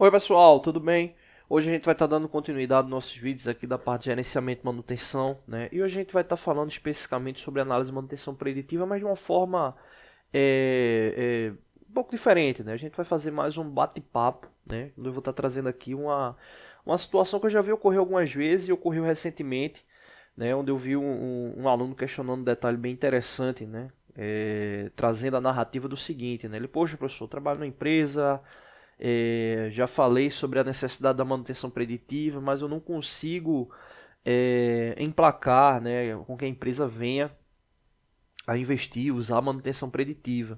Oi pessoal, tudo bem? Hoje a gente vai estar dando continuidade nos nossos vídeos aqui da parte de gerenciamento e manutenção, né? E hoje a gente vai estar falando especificamente sobre análise e manutenção preditiva, mas de uma forma um pouco diferente, né? A gente vai fazer mais um bate-papo, né? Eu vou estar trazendo aqui uma situação que eu já vi ocorrer algumas vezes e ocorreu recentemente, né? Onde eu vi um aluno questionando um detalhe bem interessante, né? Trazendo a narrativa do seguinte, né? Ele, poxa, professor, eu trabalho numa empresa. Já falei sobre a necessidade da manutenção preditiva, mas eu não consigo emplacar, né, com que a empresa venha a investir, usar a manutenção preditiva.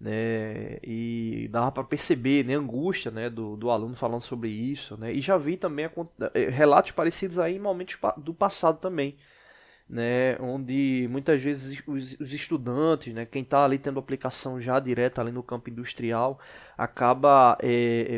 Né, e dava para perceber, né, a angústia, né, do aluno falando sobre isso. Né, e já vi também relatos parecidos aí em momentos do passado também, né, onde muitas vezes os estudantes, né, quem está ali tendo aplicação já direta ali no campo industrial, acaba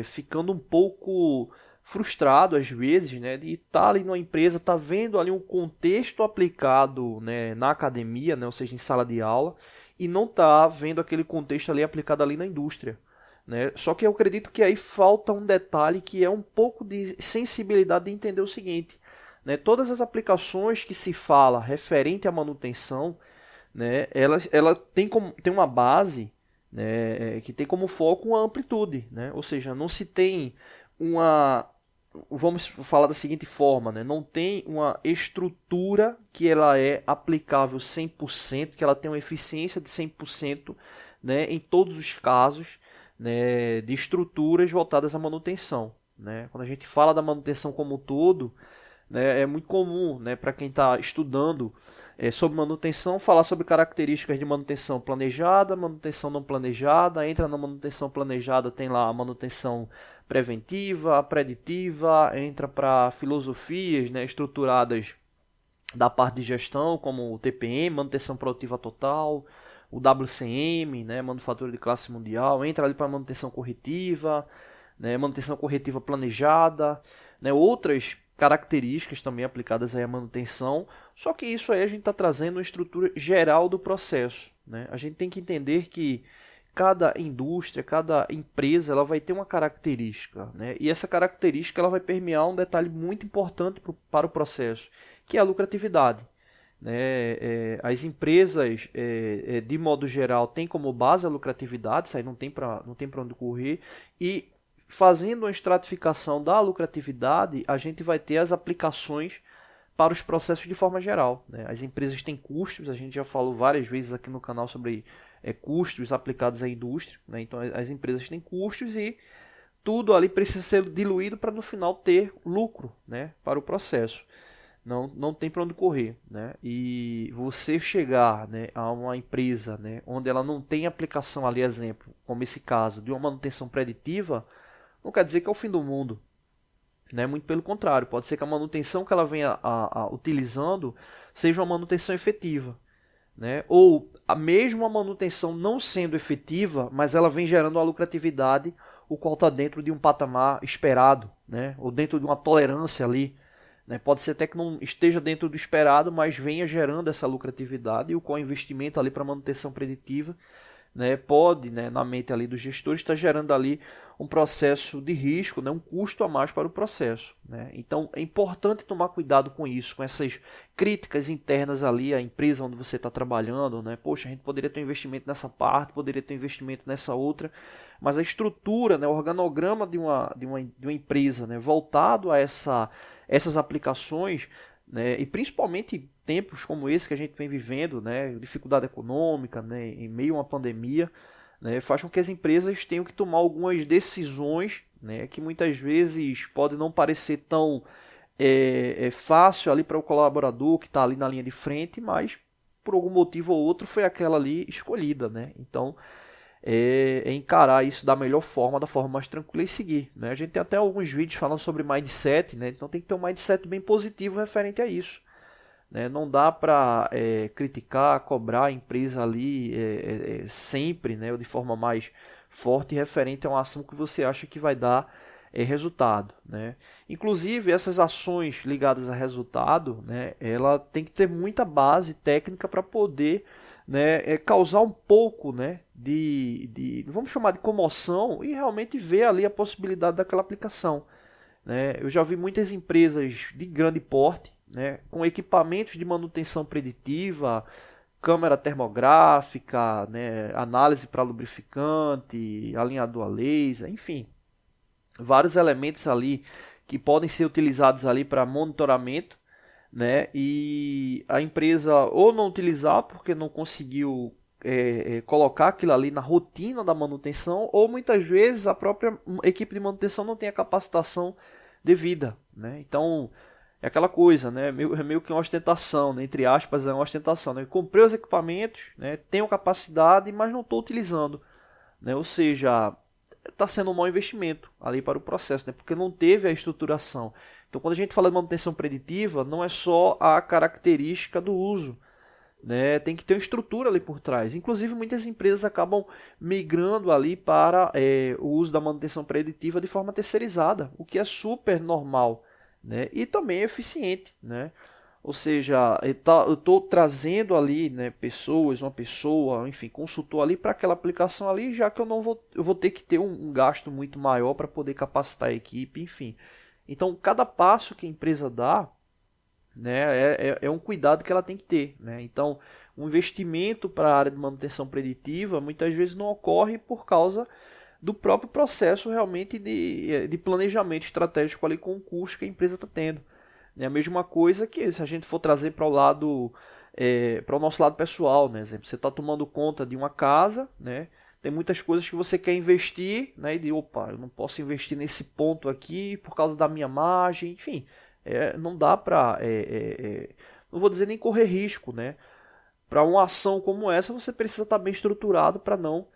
ficando um pouco frustrado às vezes, né, de estar ali numa empresa, tá vendo ali um contexto aplicado, né, na academia, né, ou seja, em sala de aula, e não tá vendo aquele contexto ali aplicado ali na indústria. Né? Só que eu acredito que aí falta um detalhe que é um pouco de sensibilidade de entender o seguinte, né? Todas as aplicações que se fala referente à manutenção, né, ela tem uma base, né, que tem como foco uma amplitude. Né? Ou seja, não se tem uma. Vamos falar da seguinte forma, né? Não tem uma estrutura que ela é aplicável 100%, que ela tem uma eficiência de 100%, né, em todos os casos, né, de estruturas voltadas à manutenção. Né? Quando a gente fala da manutenção como um todo, né, é muito comum, né, para quem está estudando sobre manutenção, falar sobre características de manutenção planejada, manutenção não planejada. Entra na manutenção planejada, tem lá a manutenção preventiva, preditiva, entra para filosofias, né, estruturadas da parte de gestão, como o TPM, manutenção produtiva total, o WCM, né, manufatura de classe mundial, entra ali para manutenção corretiva, né, manutenção corretiva planejada, né, outras características também aplicadas aí à manutenção, só que isso aí a gente está trazendo uma estrutura geral do processo. Né? A gente tem que entender que cada indústria, cada empresa, ela vai ter uma característica, né? E essa característica ela vai permear um detalhe muito importante para o processo, que é a lucratividade. Né? As empresas, de modo geral, têm como base a lucratividade, isso aí não tem para onde correr, e fazendo uma estratificação da lucratividade, a gente vai ter as aplicações para os processos de forma geral. Né? As empresas têm custos, a gente já falou várias vezes aqui no canal sobre custos aplicados à indústria. Né? Então as empresas têm custos e tudo ali precisa ser diluído para no final ter lucro, né, para o processo. Não tem para onde correr. Né? E você chegar, né, a uma empresa, né, onde ela não tem aplicação ali, exemplo, como esse caso, de uma manutenção preditiva, não quer dizer que é o fim do mundo. Né? Muito pelo contrário, pode ser que a manutenção que ela venha utilizando seja uma manutenção efetiva. Né? Ou a mesma manutenção não sendo efetiva, mas ela vem gerando uma lucratividade, o qual está dentro de um patamar esperado, né? Ou dentro de uma tolerância ali. Né? Pode ser até que não esteja dentro do esperado, mas venha gerando essa lucratividade, e o qual investimento ali para manutenção preditiva, né, pode, né, na mente ali dos gestores, estar gerando ali um processo de risco, né, um custo a mais para o processo. Né? Então é importante tomar cuidado com isso, com essas críticas internas ali à empresa onde você está trabalhando. Né? Poxa, a gente poderia ter um investimento nessa parte, poderia ter um investimento nessa outra, mas a estrutura, né, o organograma de uma empresa, né, voltado a essas aplicações, né, e principalmente tempos como esse que a gente vem vivendo, né, dificuldade econômica, né, em meio a uma pandemia, né, faz com que as empresas tenham que tomar algumas decisões, né, que muitas vezes pode não parecer tão fácil ali para o colaborador que está ali na linha de frente, mas por algum motivo ou outro foi aquela ali escolhida. Né? Então encarar isso da melhor forma, da forma mais tranquila e seguir. Né? A gente tem até alguns vídeos falando sobre mindset, né? Então tem que ter um mindset bem positivo referente a isso. Né? Não dá para criticar, cobrar a empresa ali sempre, né? Ou de forma mais forte referente a uma ação que você acha que vai dar resultado. Né? Inclusive essas ações ligadas a resultado, né? Ela tem que ter muita base técnica para poder né, causar um pouco, né, vamos chamar de comoção e realmente ver ali a possibilidade daquela aplicação, né? Eu já vi muitas empresas de grande porte, né, com equipamentos de manutenção preditiva, câmera termográfica, né, análise para lubrificante, alinhador a laser, enfim, vários elementos ali que podem ser utilizados ali para monitoramento, né? E a empresa ou não utilizar porque não conseguiu colocar aquilo ali na rotina da manutenção, ou muitas vezes a própria equipe de manutenção não tem a capacitação devida, né? Então é aquela coisa, né? É meio que uma ostentação, né? Entre aspas, é uma ostentação, né? Eu comprei os equipamentos, né? Tenho capacidade, mas não estou utilizando, né? Ou seja, está sendo um mau investimento ali para o processo, né? Porque não teve a estruturação. Então, quando a gente fala de manutenção preditiva, não é só a característica do uso, né? Tem que ter uma estrutura ali por trás. Inclusive, muitas empresas acabam migrando ali para o uso da manutenção preditiva de forma terceirizada, o que é super normal, né? E também é eficiente, né? Ou seja, eu estou trazendo ali, né, uma pessoa, enfim, consultor ali para aquela aplicação ali, já que eu vou ter que ter um gasto muito maior para poder capacitar a equipe, enfim. Então, cada passo que a empresa dá, né, é um cuidado que ela tem que ter, né? Então, um investimento para a área de manutenção preditiva muitas vezes não ocorre por causa do próprio processo realmente de planejamento estratégico ali com o custo que a empresa está tendo. É a mesma coisa que se a gente for trazer para o lado, para o nosso lado pessoal, né? Exemplo, você está tomando conta de uma casa, né? Tem muitas coisas que você quer investir, né? E de, opa, eu não posso investir nesse ponto aqui por causa da minha margem, enfim, não dá para, não vou dizer nem correr risco, né? Para uma ação como essa, você precisa estar bem estruturado para não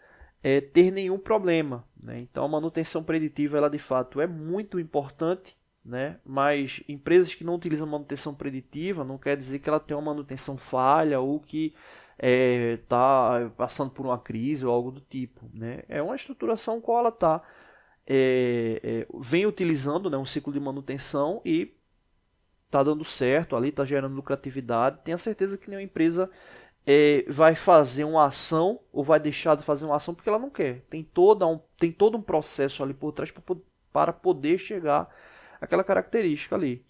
ter nenhum problema, né? Então, a manutenção preditiva, ela de fato é muito importante, né? Mas empresas que não utilizam manutenção preditiva não quer dizer que ela tem uma manutenção falha ou que está passando por uma crise ou algo do tipo, né? É uma estruturação qual ela está vem utilizando, né, um ciclo de manutenção e está dando certo ali, está gerando lucratividade. Tenha certeza que nenhuma empresa vai fazer uma ação ou vai deixar de fazer uma ação porque ela não quer. Tem todo um processo ali por trás para poder chegar àquela característica ali,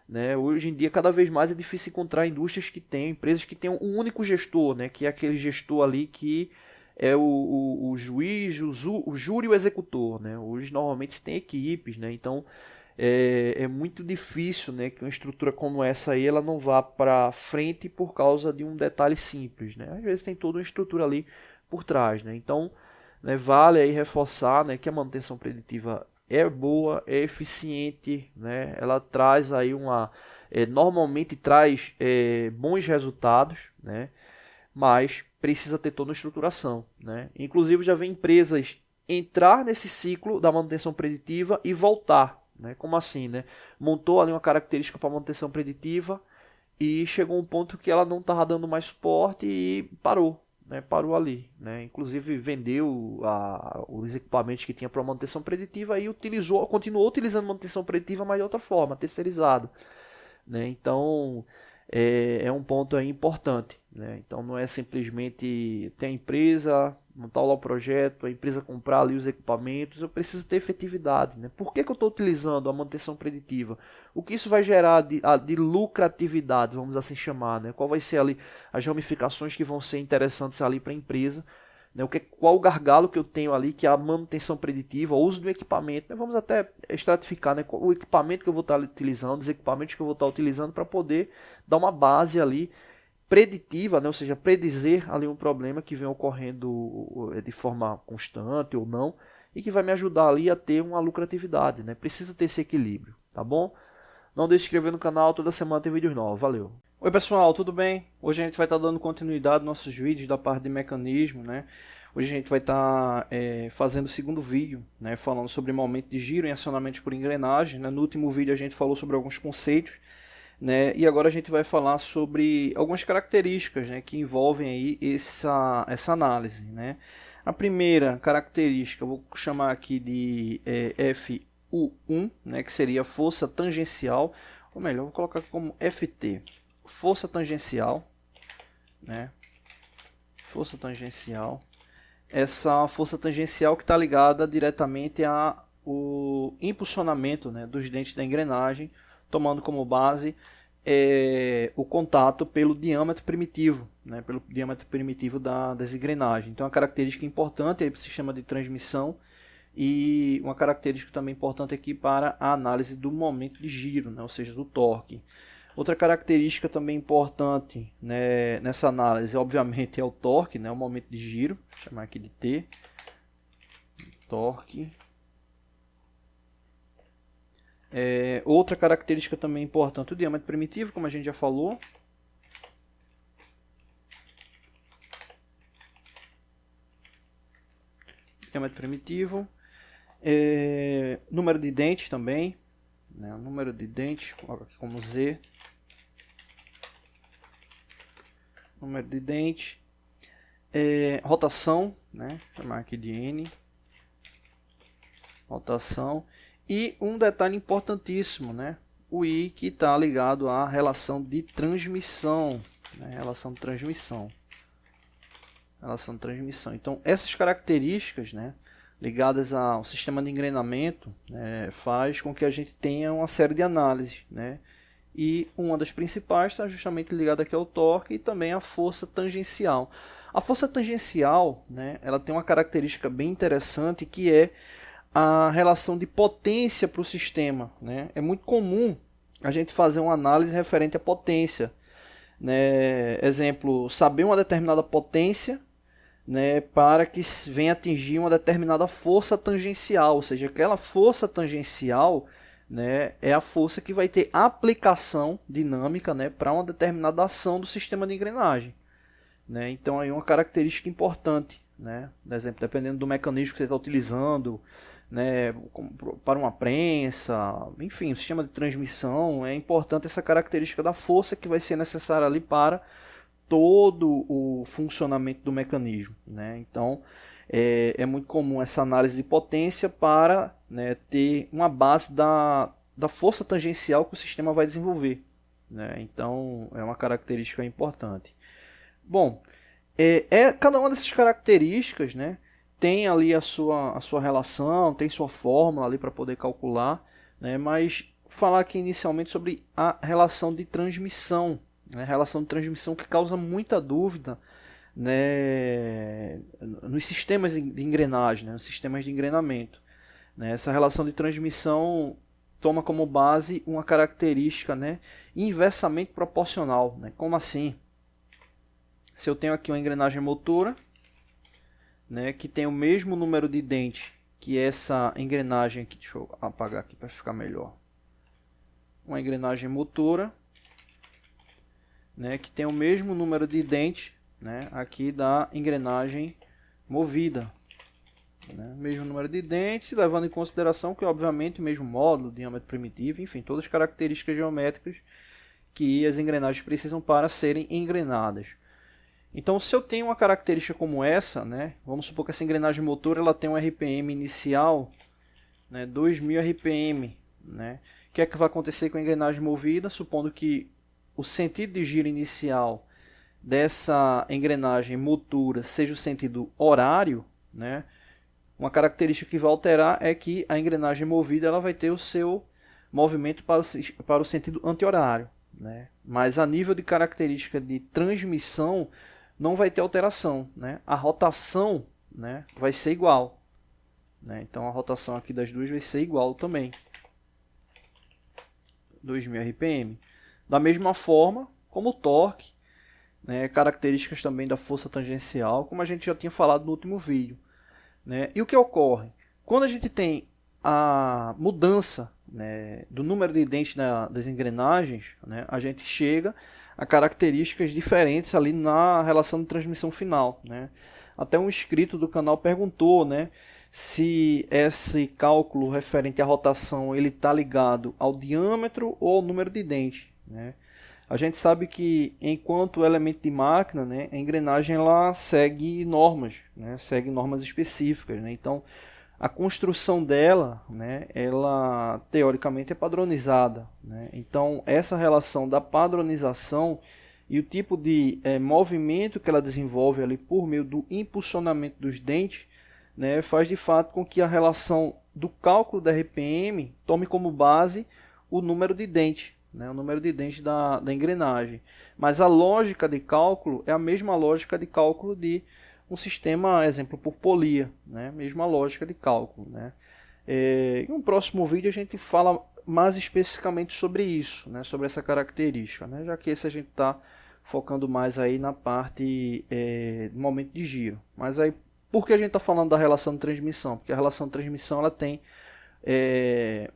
né? Hoje em dia, cada vez mais é difícil encontrar indústrias que têm, empresas que tenham um único gestor, né? Que é aquele gestor ali que é o juiz, o júri e o executor, né? Hoje, normalmente, se tem equipes, né? Então, é muito difícil, né, que uma estrutura como essa aí ela não vá para frente por causa de um detalhe simples, né? Às vezes tem toda uma estrutura ali por trás, né? Então, né, vale aí reforçar, né, que a manutenção preditiva é boa, é eficiente, né? Ela traz aí normalmente traz bons resultados, né? Mas precisa ter toda uma estruturação, né? Inclusive já vem empresas entrar nesse ciclo da manutenção preditiva e voltar, né? Como assim, né? Montou ali uma característica para manutenção preditiva e chegou um ponto que ela não estava dando mais suporte e parou, né? Parou ali, né? Inclusive vendeu os equipamentos que tinha para manutenção preditiva e continuou utilizando manutenção preditiva, mas de outra forma, terceirizado, né? Então é um ponto aí importante, né? Então não é simplesmente ter a empresa, montar lá o projeto, a empresa comprar ali os equipamentos, eu preciso ter efetividade, né? Por que eu estou utilizando a manutenção preditiva? O que isso vai gerar de lucratividade, vamos assim chamar, né? Qual vai ser ali as ramificações que vão ser interessantes ali para a empresa, né? Qual o gargalo que eu tenho ali, que é a manutenção preditiva, o uso do equipamento, né? Vamos até estratificar, né? O equipamento que eu vou estar utilizando, os equipamentos que eu vou estar utilizando para poder dar uma base ali preditiva, né? Ou seja, predizer ali um problema que vem ocorrendo de forma constante ou não, e que vai me ajudar ali a ter uma lucratividade, né? Precisa ter esse equilíbrio, tá bom? Não deixe de se inscrever no canal, toda semana tem vídeos novos, valeu! Oi pessoal, tudo bem? Hoje a gente vai estar dando continuidade aos nossos vídeos da parte de mecanismo, né? Hoje a gente vai estar fazendo o segundo vídeo, né? Falando sobre momento de giro em acionamentos por engrenagem, né? No último vídeo a gente falou sobre alguns conceitos, né? E agora a gente vai falar sobre algumas características, né, que envolvem aí essa análise, né? A primeira característica eu vou chamar aqui de FU1, né, que seria força tangencial, ou melhor, vou colocar aqui como FT, força tangencial, né? Força tangencial. Essa força tangencial que está ligada diretamente ao impulsionamento, né, dos dentes da engrenagem, tomando como base o contato pelo diâmetro primitivo, né, pelo diâmetro primitivo das engrenagens. Então, é uma característica importante para o sistema de transmissão e uma característica também importante aqui para a análise do momento de giro, né, ou seja, do torque. Outra característica também importante, né, nessa análise, obviamente, é o torque, né, o momento de giro. Vou chamar aqui de T. Torque. Outra característica também importante, o diâmetro primitivo, como a gente já falou. Diâmetro primitivo. Número de dentes também, né, o número de dentes, como Z. Número de dentes. Rotação, né, vou chamar aqui de N. Rotação. E um detalhe importantíssimo, né, o I, que está ligado à relação de transmissão. Né, relação de transmissão. Relação de transmissão. Então, essas características, né, ligadas ao sistema de engrenamento, faz com que a gente tenha uma série de análises, né? E uma das principais está justamente ligada aqui ao torque e também à força tangencial. A força tangencial, né, ela tem uma característica bem interessante que é a relação de potência para o sistema, né? É muito comum a gente fazer uma análise referente à potência, né? Exemplo, saber uma determinada potência, né, para que venha atingir uma determinada força tangencial, ou seja, aquela força tangencial, né, é a força que vai ter aplicação dinâmica, né, para uma determinada ação do sistema de engrenagem. Né? Então, aí uma característica importante, né, por exemplo, dependendo do mecanismo que você está utilizando, né, para uma prensa, enfim, o sistema de transmissão, é importante essa característica da força que vai ser necessária ali para todo o funcionamento do mecanismo. Né? Então, é muito comum essa análise de potência para, né, ter uma base da força tangencial que o sistema vai desenvolver. Né? Então, é uma característica importante. Bom, cada uma dessas características, né, tem ali a sua relação, tem sua fórmula ali para poder calcular, né, mas falar aqui inicialmente sobre a relação de transmissão. Relação de transmissão que causa muita dúvida, né, nos sistemas de engrenagem, né, nos sistemas de engrenamento. Né, essa relação de transmissão toma como base uma característica, né, inversamente proporcional. Né? Como assim? Se eu tenho aqui uma engrenagem motora, né, que tem o mesmo número de dentes que essa engrenagem aqui, deixa eu apagar aqui para ficar melhor. Uma engrenagem motora, né, que tem o mesmo número de dentes, né, aqui da engrenagem movida. Né, mesmo número de dentes, levando em consideração que, obviamente, o mesmo módulo, diâmetro primitivo, enfim, todas as características geométricas que as engrenagens precisam para serem engrenadas. Então, se eu tenho uma característica como essa, né, vamos supor que essa engrenagem motora ela tem um RPM inicial, né, 2000 RPM. Né, o que é que vai acontecer com a engrenagem movida? Supondo que o sentido de giro inicial dessa engrenagem motora seja o sentido horário, né? Uma característica que vai alterar é que a engrenagem movida ela vai ter o seu movimento para o sentido anti-horário, né? Mas a nível de característica de transmissão não vai ter alteração, né? A rotação, né, vai ser igual. Né? Então a rotação aqui das duas vai ser igual também. 2000 RPM. Da mesma forma, como o torque, né, características também da força tangencial, como a gente já tinha falado no último vídeo. Né? E o que ocorre? Quando a gente tem a mudança, né, do número de dentes das engrenagens, né, a gente chega a características diferentes ali na relação de transmissão final. Né? Até um inscrito do canal perguntou, né, se esse cálculo referente à rotação ele está ligado ao diâmetro ou ao número de dentes. Né? A gente sabe que enquanto elemento de máquina, né, a engrenagem ela segue normas, né, segue normas específicas. Né? Então, a construção dela, né, ela teoricamente é padronizada. Né? Então, essa relação da padronização e o tipo de movimento que ela desenvolve ali por meio do impulsionamento dos dentes, né, faz de fato com que a relação do cálculo da RPM tome como base o número de dentes, né, o número de dentes da engrenagem. Mas a lógica de cálculo é a mesma lógica de cálculo de um sistema, exemplo, por polia, né, mesma lógica de cálculo, né. Em um próximo vídeo a gente fala mais especificamente sobre isso, né, sobre essa característica, né, já que esse a gente está focando mais aí na parte do momento de giro. Mas aí, por que a gente está falando da relação de transmissão? Porque a relação de transmissão ela tem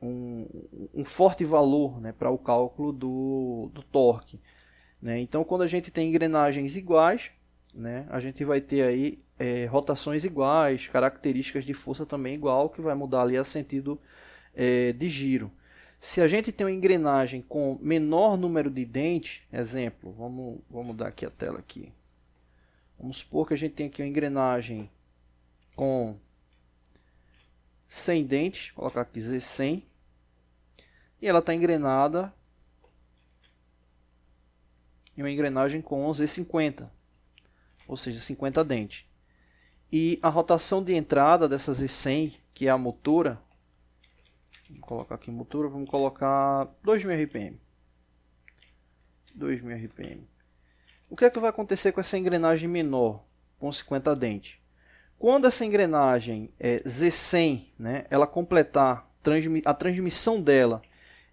um forte valor, né, para o cálculo do torque, né? Então, quando a gente tem engrenagens iguais, né, a gente vai ter aí rotações iguais, características de força também igual, que vai mudar ali a sentido de giro. Se a gente tem uma engrenagem com menor número de dentes, exemplo, vamos mudar aqui a tela aqui. Vamos supor que a gente tem aqui uma engrenagem com 100 dentes, vou colocar aqui Z100, e ela está engrenada em uma engrenagem com Z50, ou seja, 50 dentes. E a rotação de entrada dessa Z100, que é a motora, vamos colocar aqui motora, vamos colocar 2000 RPM. 2000 RPM. O que é que vai acontecer com essa engrenagem menor, com 50 dentes? Quando essa engrenagem Z100, né, ela completar a transmissão dela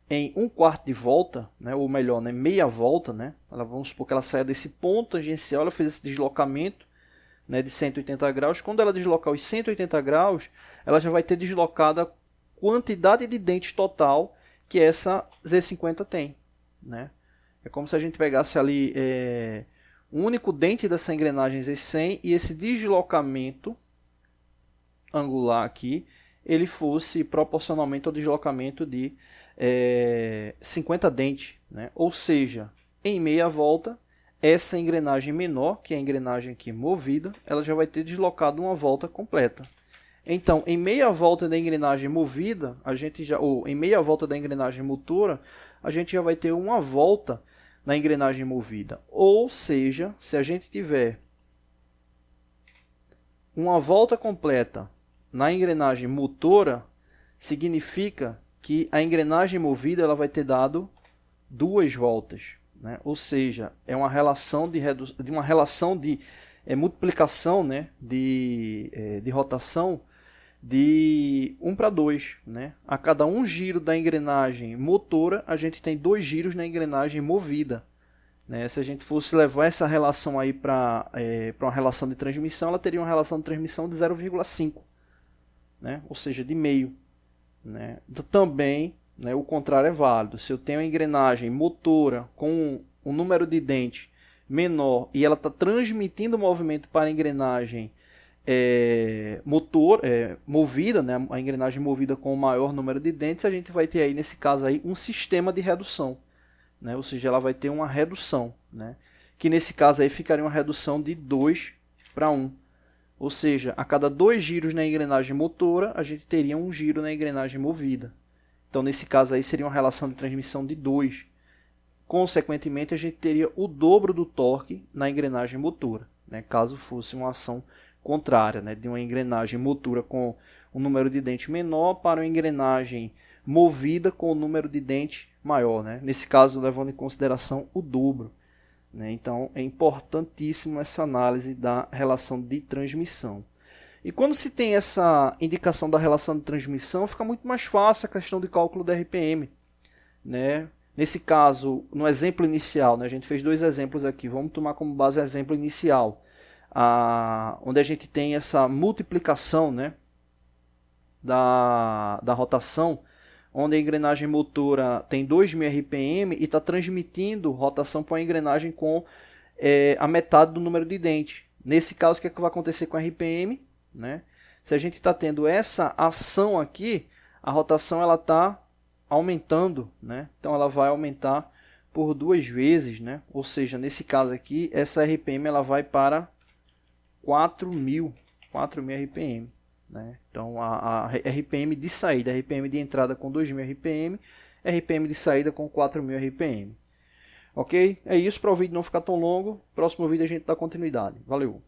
em 1/4 de volta, né, ou melhor, né, meia volta, né, vamos supor que ela saia desse ponto tangencial, ela fez esse deslocamento, né, de 180 graus. Quando ela deslocar os 180 graus, ela já vai ter deslocado a quantidade de dentes total que essa Z50 tem, né? É como se a gente pegasse ali um único dente dessa engrenagem Z100 e esse deslocamento angular aqui, ele fosse proporcionalmente ao deslocamento de 50 dentes, né? Ou seja, em meia volta, essa engrenagem menor, que é a engrenagem aqui movida, ela já vai ter deslocado uma volta completa. Então, em meia volta da engrenagem movida, ou em meia volta da engrenagem motora, a gente já vai ter uma volta na engrenagem movida. Ou seja, se a gente tiver uma volta completa na engrenagem motora, significa que a engrenagem movida ela vai ter dado 2 voltas, né? Ou seja, é uma relação de multiplicação, né, de rotação de 1/2, né? A cada um giro da engrenagem motora, a gente tem 2 giros na engrenagem movida, né? Se a gente fosse levar essa relação aí para uma relação de transmissão, ela teria uma relação de transmissão de 0,5, né? Ou seja, de meio, né? Também, né, o contrário é válido. Se eu tenho uma engrenagem motora com um número de dentes menor e ela está transmitindo o movimento para a engrenagem movida, né, a engrenagem movida com o maior número de dentes, a gente vai ter aí, nesse caso aí, um sistema de redução, né? Ou seja, ela vai ter uma redução, né? Que nesse caso aí ficaria uma redução de 2/1. Ou seja, a cada 2 giros na engrenagem motora, a gente teria um giro na engrenagem movida. Então, nesse caso aí, seria uma relação de transmissão de 2. Consequentemente, a gente teria o dobro do torque na engrenagem motora, né? Caso fosse uma ação contrária, né? De uma engrenagem motora com um número de dentes menor para uma engrenagem movida com um número de dentes maior, né? Nesse caso, levando em consideração o dobro, né? Então, é importantíssimo essa análise da relação de transmissão. E quando se tem essa indicação da relação de transmissão, fica muito mais fácil a questão de cálculo da RPM, né? Nesse caso, no exemplo inicial, né, a gente fez 2 exemplos aqui, vamos tomar como base o exemplo inicial, onde a gente tem essa multiplicação, né, da rotação, onde a engrenagem motora tem 2000 RPM e está transmitindo rotação para uma engrenagem com a metade do número de dentes. Nesse caso, o que é que vai acontecer com a RPM? Né? Se a gente está tendo essa ação aqui, a rotação ela está aumentando, né? Então ela vai aumentar por 2 vezes, né? Ou seja, nesse caso aqui, essa RPM ela vai para 4000 RPM, né? Então a RPM de saída, a RPM de entrada com 2000 RPM, RPM de saída com 4000 RPM. Ok? É isso, para o vídeo não ficar tão longo. Próximo vídeo a gente dá continuidade. Valeu!